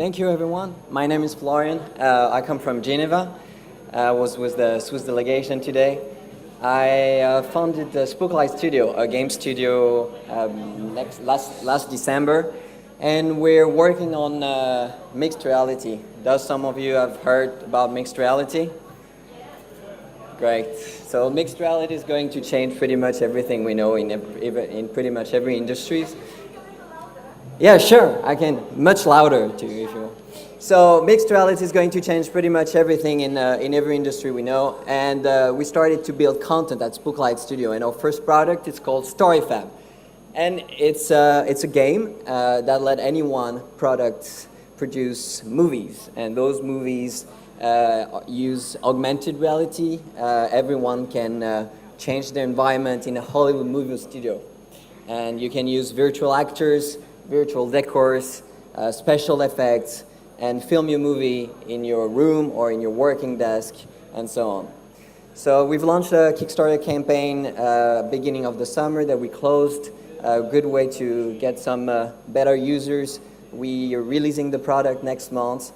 Thank you, everyone. My name is Florian. I come from Geneva. I was with the Swiss delegation today. I founded the Spooklight Studio, a game studio, last December, and we're working on mixed reality. Does some of you have heard about mixed reality? Great. So mixed reality is going to change pretty much everything we know in pretty much every industry. Yeah, sure, I can. Much louder, too, if you want. So mixed reality is going to change pretty much everything in every industry we know. And we started to build content at Spooklight Studio. And our first product is called StoryFab. And it's a game that let anyone produce movies. And those movies use augmented reality. Everyone can change their environment in a Hollywood movie studio. And you can use virtual actors, virtual decors, special effects, and film your movie in your room or in your working desk, and so on. So we've launched a Kickstarter campaign beginning of the summer that we closed. A good way to get some better users. We are releasing the product next month.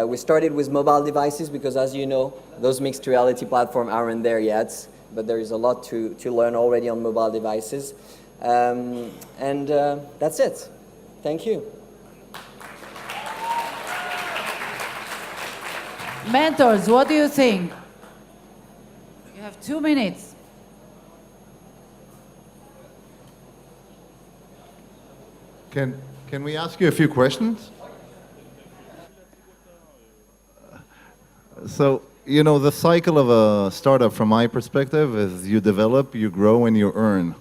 We started with mobile devices because, as you know, those mixed reality platforms aren't there yet, but there is a lot to learn already on mobile devices. And that's it. Thank you. Mentors, what do you think? You have 2 minutes. Can we ask you a few questions? So, you know, the cycle of a startup from my perspective is you develop, you grow, and you earn.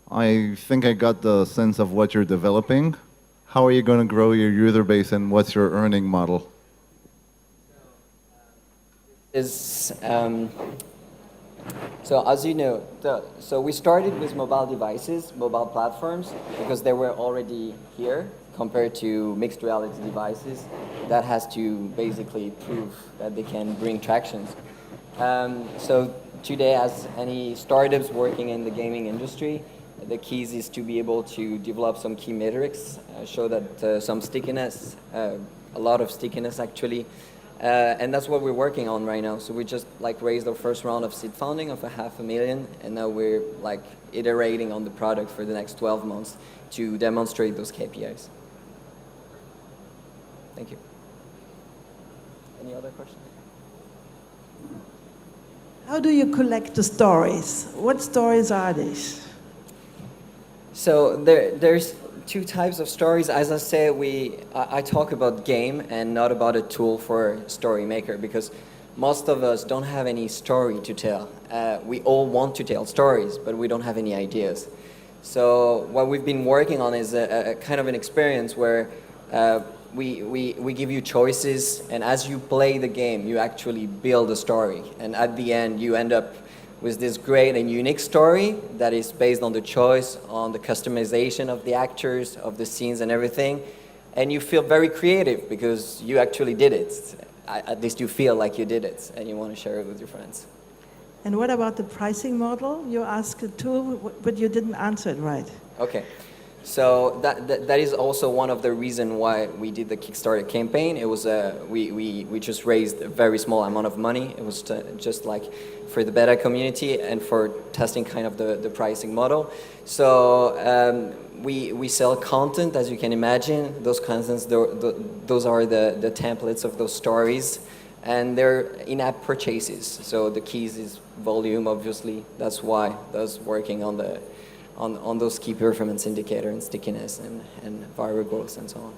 I think I got the sense of what you're developing. How are you going to grow your user base, and what's your earning model? So as you know, so we started with mobile devices, mobile platforms, because they were already here compared to mixed reality devices. That has to basically prove that they can bring tractions. So today, as any startups working in the gaming industry, the keys is to be able to develop some key metrics, show that some stickiness, a lot of stickiness actually, and that's what we're working on right now. So we just raised our first round of seed funding of $500,000, and now we're iterating on the product for the next 12 months to demonstrate those KPIs. Thank you. Any other questions? How do you collect the stories? What stories are these? So there's two types of stories. As I say, I talk about game and not about a tool for story maker, because most of us don't have any story to tell. We all want to tell stories, but we don't have any ideas. So what we've been working on is a kind of an experience where we give you choices, and as you play the game, you actually build a story. And at the end, you end up with this great and unique story that is based on the choice, on the customization of the actors, of the scenes and everything. And you feel very creative because you actually did it. At least you feel like you did it, and you want to share it with your friends. And what about the pricing model? You asked it too, but you didn't answer it right. Okay. So that is also one of the reasons why we did the Kickstarter campaign. It was we just raised a very small amount of money. It was just for the beta community and for testing kind of the pricing model. So we sell content, as you can imagine. Those contents, those are the templates of those stories, and they're in-app purchases. So the keys is volume, obviously. That's why that's working on those key performance indicator and stickiness and viral growth and so on.